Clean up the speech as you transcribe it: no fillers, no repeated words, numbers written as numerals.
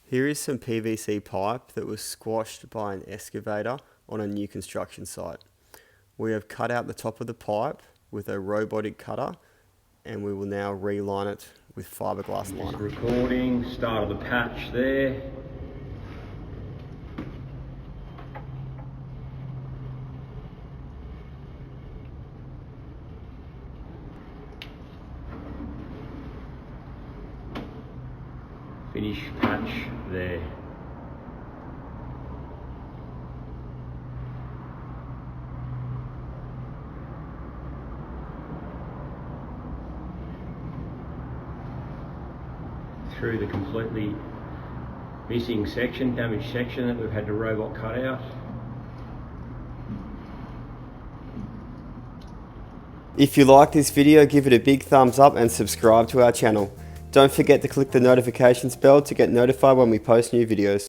Here is some PVC pipe that was squashed by an excavator on a new construction site. We have cut out the top of the pipe with a robotic cutter, and we will now reline it with fiberglass liner. Recording, start of the patch there. Finish patch there. Through the completely missing section, damaged section that we've had the robot cut out. If you like this video, give it a big thumbs up and subscribe to our channel. Don't forget to click the notifications bell to get notified when we post new videos.